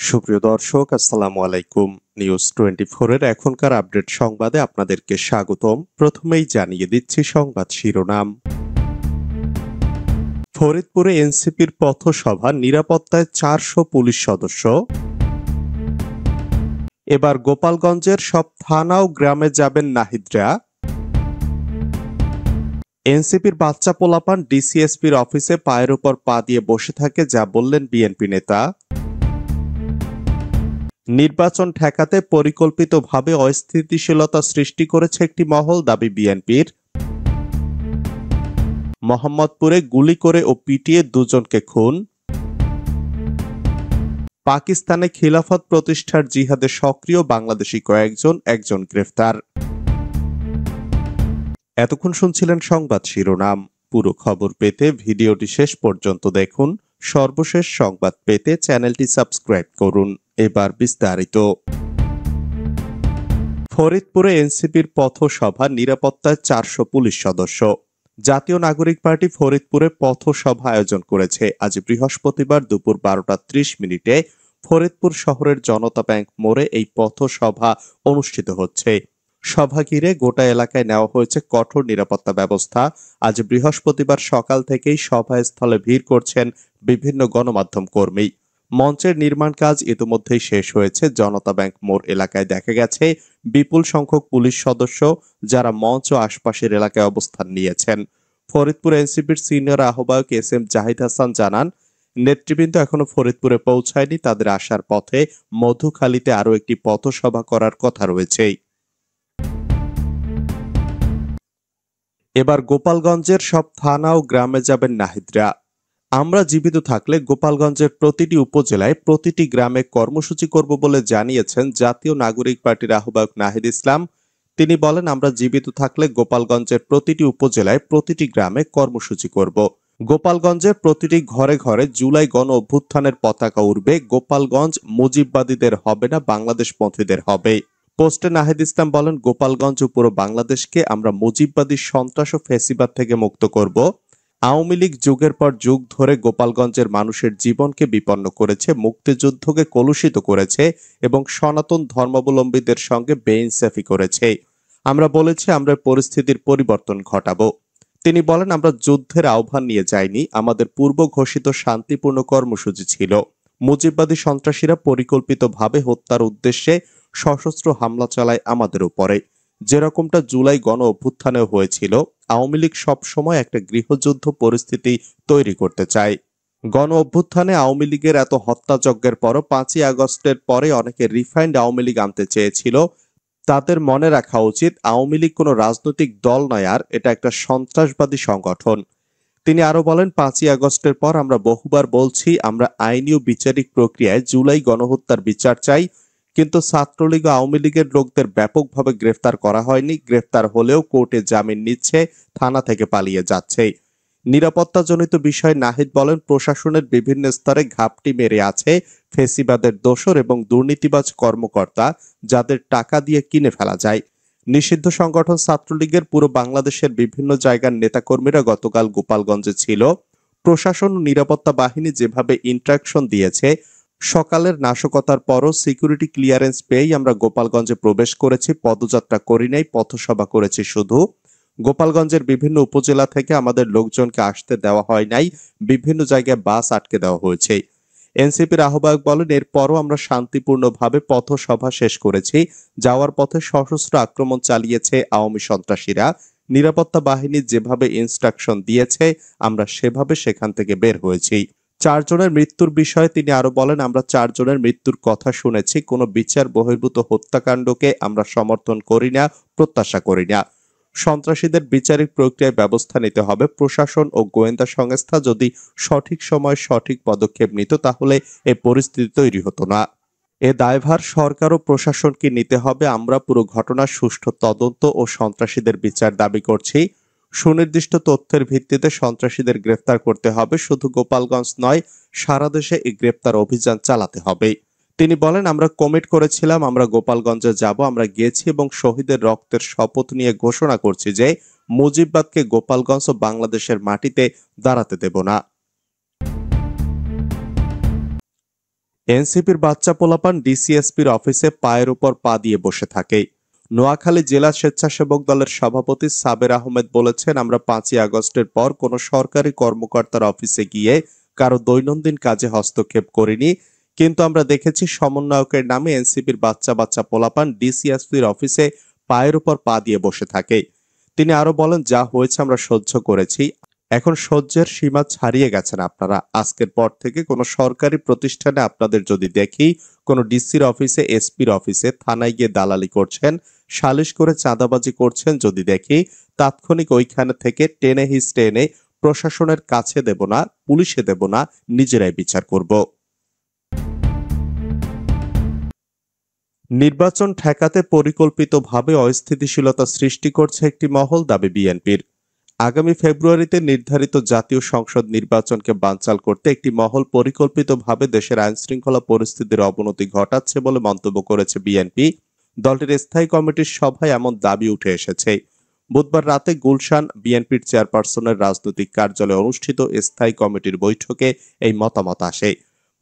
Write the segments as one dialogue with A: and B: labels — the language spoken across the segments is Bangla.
A: সুপ্রিয় দর্শক, আসসালামু আলাইকুম। নিউজ 24 এর এখনকার আপডেট সংবাদে আপনাদেরকে স্বাগতম। প্রথমেই জানিয়ে দিচ্ছি সংবাদ শিরোনাম। ফরিদপুরে এনসিপির পথসভা, নিরাপত্তায় 400 পুলিশ সদস্য। এবার গোপালগঞ্জের সব থানা ও গ্রামে যাবেন নাহিদরা। এনসিপির বাচ্চা পোলাপান ডিসিএসপির অফিসে পায়ের উপর পা দিয়ে বসে থাকে, যা বললেন বিএনপি নেতা। নির্বাচন ঠেকাতে পরিকল্পিতভাবে অস্থিতিশীলতা সৃষ্টি করেছে একটি মহল, দাবি বিএনপির। মোহাম্মদপুরে গুলি করে ও পিটিয়ে দুজনকে খুন। পাকিস্তানে খিলাফত প্রতিষ্ঠার জিহাদে সক্রিয় বাংলাদেশি কয়েকজন, একজন গ্রেফতার। এতক্ষণ শুনছিলেন সংবাদ শিরোনাম। পুরো খবর পেতে ভিডিওটি শেষ পর্যন্ত দেখুন। সর্বশেষ সংবাদ পেতে চ্যানেলটি সাবস্ক্রাইব করুন। এবার বিস্তারিত। ফরিদপুরে এনসিপির পথসভা, নিরাপত্তায় 400 পুলিশ সদস্য। জাতীয় নাগরিক পার্টি ফরিদপুরে পথসভা আয়োজন করেছে। আজ বৃহস্পতিবার দুপুর 12টা 30 মিনিটে ফরিদপুর শহরের জনতা ব্যাংক মোড়ে এই পথসভা অনুষ্ঠিত হচ্ছে। সভা ঘিরে গোটা এলাকায় নেওয়া হয়েছে কঠোর নিরাপত্তা ব্যবস্থা। আজ বৃহস্পতিবার সকাল থেকেই সভাস্থলে ভিড় করছেন বিভিন্ন গণমাধ্যম কর্মী। মঞ্চের নির্মাণ কাজ ইতিমধ্যেই শেষ হয়েছে। জনতা ব্যাংক মোড় এলাকায় দেখা গেছে বিপুল সংখ্যক পুলিশ সদস্য, যারা মঞ্চ ও আশপাশের এলাকায় অবস্থান নিয়েছেন। ফরিদপুর এনসিপির সিনিয়র আহ্বায়ক এস এম জাহিদ হাসান জানান, নেতৃবৃন্দ এখনো ফরিদপুরে পৌঁছায়নি। তাদের আসার পথে মধুখালীতে আরও একটি পথসভা করার কথা রয়েছে। এবার গোপালগঞ্জের সব থানা ও গ্রামে যাবেন নাহিদরা। আমরা জীবিত থাকলে গোপালগঞ্জের প্রতিটি উপজেলায়, প্রতিটি গ্রামে কর্মসূচি করব বলে জানিয়েছেন জাতীয় নাগরিক পার্টির আহ্বায়ক নাহিদ ইসলাম। তিনি বলেন, আমরা জীবিত থাকলে গোপালগঞ্জের প্রতিটি উপজেলায়, প্রতিটি গ্রামে কর্মসূচি করব। গোপালগঞ্জের প্রতিটি ঘরে ঘরে জুলাই গণ অভ্যুত্থানের পতাকা উড়বে। গোপালগঞ্জ মুজিববাদীদের হবে না, বাংলাদেশপন্থীদের হবে। পোস্টে নাহিদ ইসলাম বলেন, গোপালগঞ্জ ও পুরো বাংলাদেশকে আমরা মুজিববাদী সন্ত্রাস ও ফ্যাসিবাদ থেকে মুক্ত করব। আওয়ামী লীগ যুগের পর যুগ ধরে গোপালগঞ্জের মানুষের জীবনকে বিপন্ন করেছে, মুক্তিযুদ্ধকে কলুষিত করেছে এবং সনাতন ধর্মাবলম্বীদের সঙ্গে বেইনসাফি করেছে। আমরা বলেছি আমরা পরিস্থিতির পরিবর্তন ঘটাবো। তিনি বলেন, আমরা যুদ্ধের আহ্বান নিয়ে যাইনি, আমাদের পূর্ব ঘোষিত শান্তিপূর্ণ কর্মসূচি ছিল। মুজিববাদী সন্ত্রাসীরা পরিকল্পিতভাবে হত্যার উদ্দেশ্যে সশস্ত্র হামলা চালায় আমাদের উপরে, যেরকমটা জুলাই গণ অভ্যুত্থানেও হয়েছিল। আওয়ামী লীগ সবসময় একটা গৃহযুদ্ধ পরিস্থিতি তৈরি করতে চায়। গণ অভ্যুত্থানে আওয়ামী লীগের এত হত্যাযজ্ঞের পরও 5ই আগস্টের পরে অনেকে রিফাইন্ড আওয়ামী লীগ আনতে চেয়েছিল। তাদের মনে রাখা উচিত, আওয়ামী লীগ কোনো রাজনৈতিক দল নয়, আর এটা একটা সন্ত্রাসবাদী সংগঠন। তিনি আরো বলেন, 5ই আগস্টের পর আমরা বহুবার বলছি, আমরা আইনি ও বিচারিক প্রক্রিয়ায় জুলাই গণহত্যার বিচার চাই, কিন্তু ছাত্রলীগ ও আওয়ামী লীগের লোকদের ব্যাপকভাবে গ্রেফতার করা হয়নি। গ্রেফতার হলেও কোর্টে জামিন নিচ্ছে, থানা থেকে পালিয়ে যাচ্ছে। নিরাপত্তাজনিত বিষয়ে নাহিদ বলেন, প্রশাসনের বিভিন্ন স্তরে ঘাপটি মেরে আছে ফেসিবাদের দোসর এবং দুর্নীতিবাজ কর্মকর্তা, যাদের টাকা দিয়ে কিনে ফেলা যায়। নিষিদ্ধ সংগঠন ছাত্রলীগের পুরো বাংলাদেশের বিভিন্ন জায়গার নেতাকর্মীরা গতকাল গোপালগঞ্জে ছিল। প্রশাসন ও নিরাপত্তা বাহিনী যেভাবে ইন্টারাকশন দিয়েছে, সকালের নাশকতার পরও সিকিউরিটি ক্লিয়ারেন্স পেয়েই আমরা গোপালগঞ্জে প্রবেশ করেছি। পদযাত্রা করি নাই, পথসভা করেছি শুধু। গোপালগঞ্জের বিভিন্ন উপজেলা থেকে আমাদের লোকজনকে আসতে দেওয়া হয় নাই, বিভিন্ন জায়গায় বাস আটকে দেওয়া হয়েছে। এনসিপির আহ্বায়ক বলেন, এরপরও আমরা শান্তিপূর্ণভাবে পথসভা শেষ করেছি। যাওয়ার পথে সশস্ত্র আক্রমণ চালিয়েছে আওয়ামী সন্ত্রাসীরা। নিরাপত্তা বাহিনী যেভাবে ইনস্ট্রাকশন দিয়েছে, আমরা সেভাবে সেখান থেকে বের হয়েছি। 4 জনের মৃত্যুর বিষয়ে তিনি আরো বলেন, আমরা 4 জনের মৃত্যুর কথা শুনেছি। কোনো বিচার বহির্ভূত হত্যাকাণ্ডকে আমরা সমর্থন করি না, প্রত্যাশা করি না। সন্ত্রাসীদের বিচারিক প্রক্রিয়ায় ব্যবস্থা নিতে হবে। প্রশাসন ও গোয়েন্দা সংস্থা যদি সঠিক সময় সঠিক পদক্ষেপ নিত, তাহলে এই পরিস্থিতি তৈরি হতো না। এ দায়ভার সরকার ও প্রশাসনকে নিতে হবে। আমরা পুরো ঘটনার সুষ্ঠু তদন্ত ও সন্ত্রাসীদের বিচার দাবি করছি। সুনির্দিষ্ট তথ্যের ভিত্তিতে সন্ত্রাসীদের গ্রেফতার করতে হবে। শুধু গোপালগঞ্জ নয়, সারা দেশে এই গ্রেফতার অভিযান চালাতে হবে। তিনি বলেন, আমরা কমিট করেছিলাম, আমরা গোপালগঞ্জে যাব, আমরা গিয়েছি এবং শহীদের রক্তের শপথ নিয়ে ঘোষণা করছি যে মুজিববাদকে গোপালগঞ্জ ও বাংলাদেশের মাটিতে দাঁড়াতে দেব না। এনসিপির বাচ্চা পোলাপান ডিসিএসপির অফিসে পায়ের উপর পা দিয়ে বসে থাকে। নোয়াখালী জেলা স্বেচ্ছাসেবক দলের সভাপতি সাবের আহমেদ বলেছেন, আমরা 5ই আগস্টের পর কোনো সরকারি কর্মকর্তার অফিসে গিয়ে কারো দৈনন্দিন কাজে হস্তক্ষেপ করিনি, কিন্তু আমরা দেখেছি সমন্বয়কের নামে এনসিপির বাচ্চা বাচ্চা পোলাপান ডিসিএসপির অফিসে পায়ের উপর পা দিয়ে বসে থাকে। তিনি আরো বলেন, যা হয়েছে আমরা সহ্য করেছি, এখন সহ্যের সীমা ছাড়িয়ে গেছেন আপনারা। আজকের পর থেকে কোনো সরকারি প্রতিষ্ঠানে আপনাদের যদি দেখি, কোনো ডিসির অফিসে, এসপির অফিসে, থানায় গিয়ে দালালি করছেন, সালিশ করে চাঁদাবাজি করছেন যদি দেখি, তাৎক্ষণিক ওইখানে থেকে টেনে হিচড়ে এনে প্রশাসনের কাছে দেব না, পুলিশে দেব না, নিজেরাই বিচার করব। নির্বাচন ঠেকাতে পরিকল্পিতভাবে অস্থিতিশীলতা সৃষ্টি করছে একটি মহল, দাবি বিএনপির। আগামী ফেব্রুয়ারিতে নির্ধারিত জাতীয় সংসদ নির্বাচনকে বানচাল করতে একটি মহল পরিকল্পিতভাবে দেশের আইনশৃঙ্খলা পরিস্থিতির অবনতি ঘটাচ্ছে বলে মন্তব্য করেছে বিএনপি। দলটির স্থায়ী কমিটির সভায় এমন দাবি উঠে এসেছে। বুধবার রাতে গুলশান বিএনপির চেয়ারপারসনের রাজনৈতিক কার্যালয়ে অনুষ্ঠিত স্থায়ী কমিটির বৈঠকে এই মতামত আসে।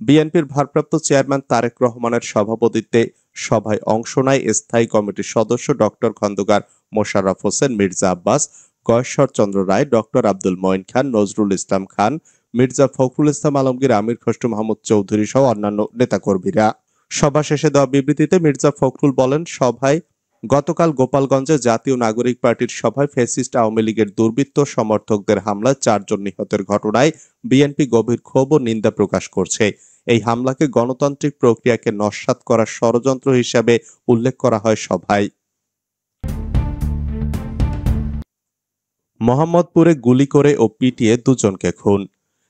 A: বিএনপির ভারপ্রাপ্ত চেয়ারম্যান তারেক রহমানের সভাপতিত্বে সভায় অংশ নেয় স্থায়ী কমিটির সদস্য ডক্টর খন্দকার মোশাররফ হোসেন, মির্জা আব্বাস, গয়েশ্বর চন্দ্র রায়, ডক্টর আব্দুল মঈন খান, নজরুল ইসলাম খান, মির্জা ফখরুল ইসলাম আলমগীর, আমির খসরু মাহমুদ চৌধুরী সহ অন্যান্য নেতাকর্মীরা। সভা শেষে দেওয়া বিবৃতিতে মির্জা ফখরুল বলেন, সভায় গতকাল গোপালগঞ্জে জাতীয় নাগরিক পার্টির সভায় ফ্যাসিস্ট আওয়ামী লীগের দুর্বৃত্ত সমর্থকদের হামলায় 4 জন নিহতের ঘটনায় বিএনপি গভীর ক্ষোভ ও নিন্দা প্রকাশ করছে। এই হামলাকে গণতান্ত্রিক প্রক্রিয়াকে নস্যাৎ করার ষড়যন্ত্র হিসেবে উল্লেখ করা হয় সভায়। মোহাম্মদপুরে গুলি করে ও পিটিয়ে 2 জনকে খুন।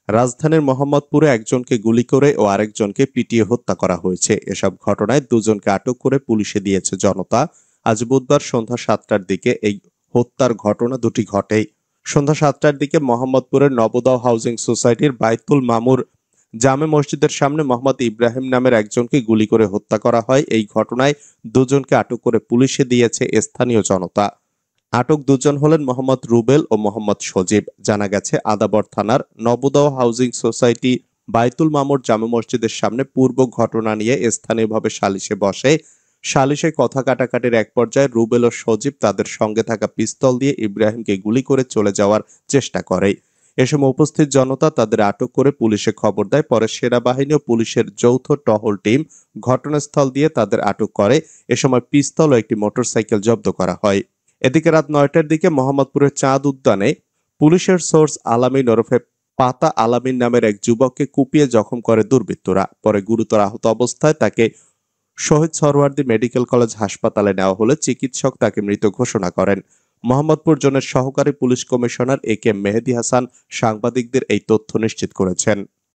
A: রাজধানীর মোহাম্মদপুরে একজনকে গুলি করে ও আরেকজনকে পিটিয়ে হত্যা করা হয়েছে। এসব ঘটনায় 2 জনকে আটক করে পুলিশে দিয়েছে জনতা। আজ বুধবার সন্ধ্যা 7টার দিকে এই হত্যার ঘটনা দুটি ঘটে। সন্ধ্যা 7টার দিকে মোহাম্মদপুরের নবদাহ হাউজিং সোসাইটির বাইতুল মামুর জামে মসজিদের সামনে মোহাম্মদ ইব্রাহিম নামের একজনকে গুলি করে হত্যা করা হয়। এই ঘটনায় 2 জনকে আটক করে পুলিশে দিয়েছে স্থানীয় জনতা। আটক 2 জন হলেন মোহাম্মদ রুবেল ও মোহাম্মদ সজীব। জানা গেছে, আদাবর থানার নবদাহ হাউজিং সোসাইটি বাইতুল মামুর জামে মসজিদের সামনে পূর্ব ঘটনা নিয়ে স্থানীয়ভাবে সালিশে বসে। সালিশে কথা কাটাকাটির এক পর্যায়ে রুবেল ও সজীব তাদের সঙ্গে থাকা পিস্তল দিয়ে ইব্রাহিমকে গুলি করে চলে যাওয়ার চেষ্টা করে। এ সময় উপস্থিত জনতা তাদের আটক করে পুলিশে খবর দেয়। পরে সেনাবাহিনী ও পুলিশের যৌথ টহল টিম ঘটনাস্থল দিয়ে তাদের আটক করে। এ সময় পিস্তল ও একটি মোটরসাইকেল জব্দ করা হয়। এদিকে রাত 9টার দিকে মোহাম্মদপুরের চাঁদ উদ্যানে পুলিশের সোর্স আলামিন ওরফে পাতা আলামিন নামের এক যুবককে কুপিয়ে জখম করে দুর্বৃত্তরা। পরে গুরুতর আহত অবস্থায় তাকে শহীদ সরওয়ার্দী মেডিকেল কলেজ হাসপাতালে নেওয়া হলে চিকিৎসক তাকে মৃত ঘোষণা করেন। মোহাম্মদপুর জোনের সহকারী পুলিশ কমিশনার এ কে মেহেদী হাসান সাংবাদিকদের এই তথ্য নিশ্চিত করেছেন।